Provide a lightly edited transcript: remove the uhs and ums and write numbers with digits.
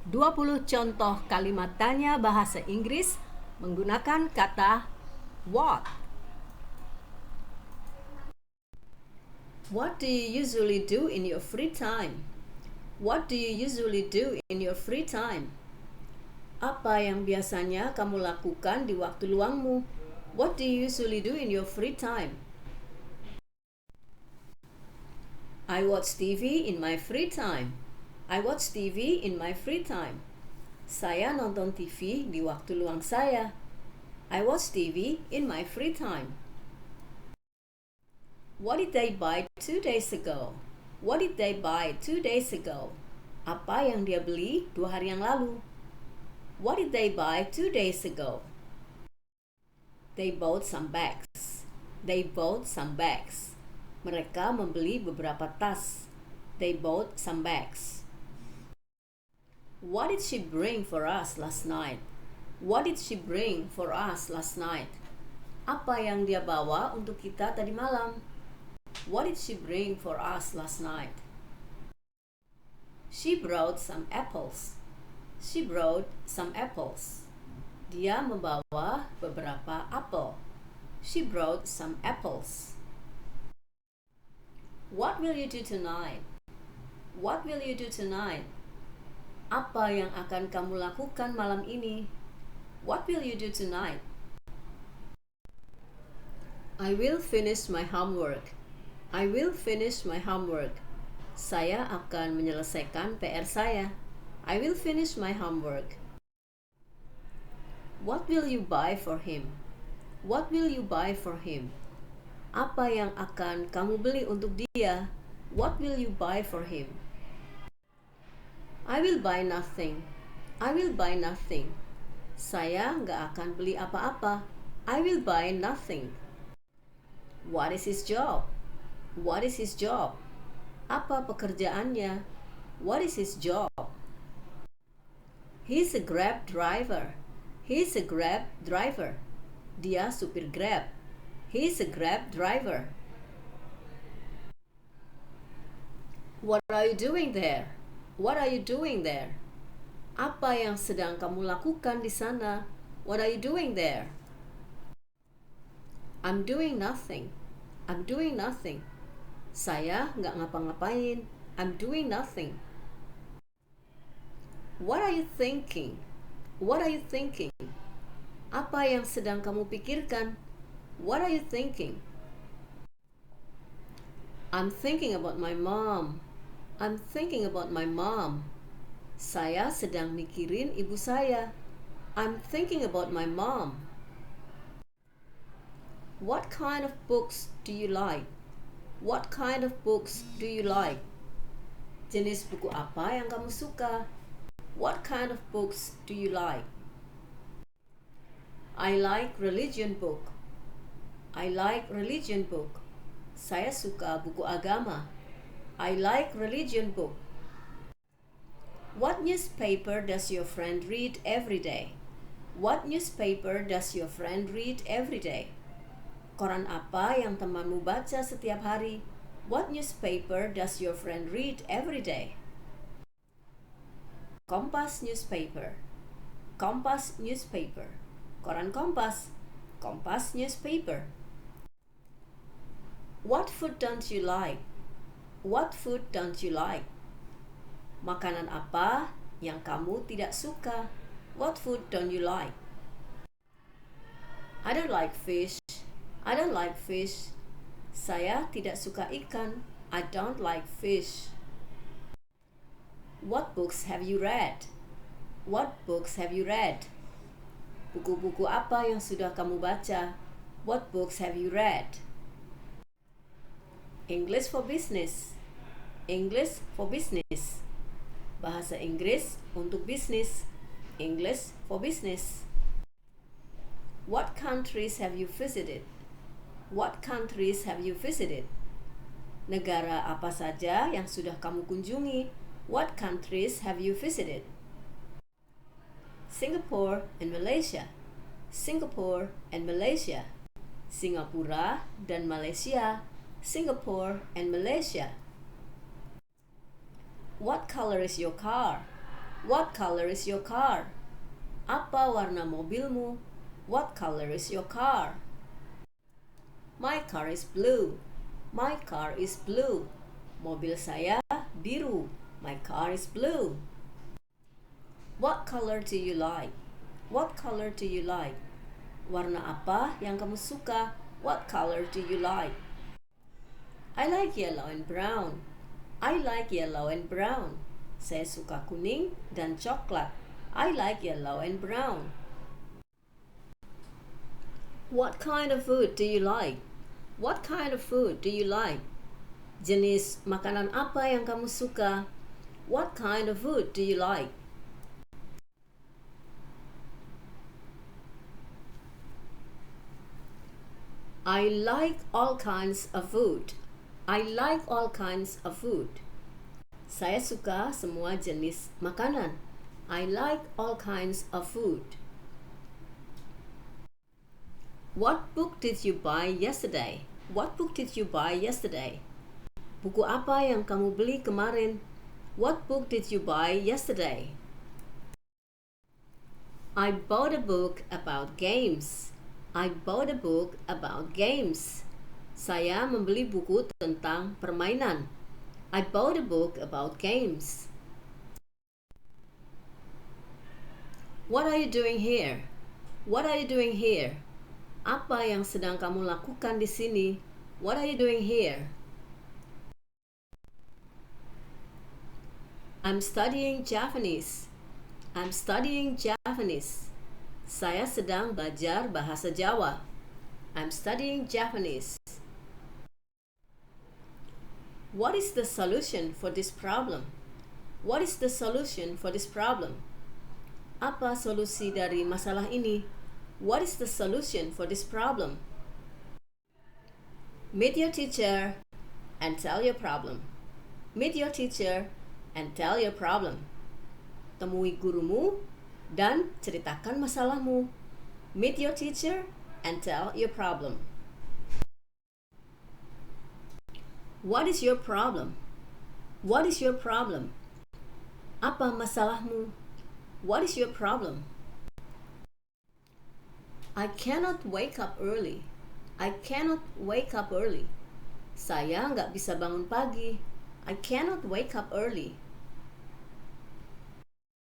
20 contoh kalimat tanya bahasa Inggris menggunakan kata what. What do you usually do in your free time? What do you usually do in your free time? Apa yang biasanya kamu lakukan di waktu luangmu? What do you usually do in your free time? I watch TV in my free time. I watch TV in my free time. Saya nonton TV di waktu luang saya. I watch TV in my free time. What did they buy 2 days ago? What did they buy 2 days ago? Apa yang dia beli 2 hari yang lalu? What did they buy 2 days ago? They bought some bags. They bought some bags. Mereka membeli beberapa tas. They bought some bags. What did she bring for us last night? What did she bring for us last night? Apa yang dia bawa untuk kita tadi malam? What did she bring for us last night? She brought some apples. She brought some apples. Dia membawa beberapa apel. She brought some apples. What will you do tonight? What will you do tonight? Apa yang akan kamu lakukan malam ini? What will you do tonight? I will finish my homework. I will finish my homework. Saya akan menyelesaikan PR saya. I will finish my homework. What will you buy for him? What will you buy for him? Apa yang akan kamu beli untuk dia? What will you buy for him? I will buy nothing. I will buy nothing. Saya nggak akan beli apa-apa. I will buy nothing. What is his job? What is his job? Apa pekerjaannya? What is his job? He's a Grab driver. He's a Grab driver. Dia supir Grab. He's a Grab driver. What are you doing there? What are you doing there? Apa yang sedang kamu lakukan di sana? What are you doing there? I'm doing nothing. I'm doing nothing. Saya nggak ngapa-ngapain. I'm doing nothing. What are you thinking? What are you thinking? Apa yang sedang kamu pikirkan? What are you thinking? I'm thinking about my mom. I'm thinking about my mom. Saya sedang mikirin ibu saya. I'm thinking about my mom. What kind of books do you like? What kind of books do you like? Jenis buku apa yang kamu suka? What kind of books do you like? I like religion book. I like religion book. Saya suka buku agama. I like religion book. What newspaper does your friend read every day? What newspaper does your friend read every day? Koran apa yang temanmu baca setiap hari? What newspaper does your friend read every day? Kompas newspaper. Kompas newspaper. Koran Kompas. Kompas newspaper. What food don't you like? What food don't you like? Makanan apa yang kamu tidak suka? What food don't you like? I don't like fish. I don't like fish. Saya tidak suka ikan. I don't like fish. What books have you read? What books have you read? Buku-buku apa yang sudah kamu baca? What books have you read? English for business. English for business. Bahasa Inggris untuk bisnis. English for business. What countries have you visited? What countries have you visited? Negara apa saja yang sudah kamu kunjungi? What countries have you visited? Singapore and Malaysia. Singapore and Malaysia. Singapura dan Malaysia. Singapore and Malaysia. What color is your car? What color is your car? Apa warna mobilmu? What color is your car? My car is blue. My car is blue. Mobil saya biru. My car is blue. What color do you like? What color do you like? Warna apa yang kamu suka? What color do you like? I like yellow and brown. I like yellow and brown. Saya suka kuning dan coklat. I like yellow and brown. What kind of food do you like? What kind of food do you like? Jenis makanan apa yang kamu suka? What kind of food do you like? I like all kinds of food. I like all kinds of food. Saya suka semua jenis makanan. I like all kinds of food. What book did you buy yesterday? What book did you buy yesterday? Buku apa yang kamu beli kemarin? What book did you buy yesterday? I bought a book about games. I bought a book about games. Saya membeli buku tentang permainan. I bought a book about games. What are you doing here? What are you doing here? Apa yang sedang kamu lakukan di sini? What are you doing here? I'm studying Japanese. I'm studying Japanese. Saya sedang belajar bahasa Jawa. I'm studying Japanese. What is the solution for this problem? What is the solution for this problem? Apa solusi dari masalah ini? What is the solution for this problem? Meet your teacher and tell your problem. Meet your teacher and tell your problem. Temui gurumu dan ceritakan masalahmu. Meet your teacher and tell your problem. What is your problem? What is your problem? Apa masalahmu? What is your problem? I cannot wake up early. I cannot wake up early. Saya nggak bisa bangun pagi. I cannot wake up early.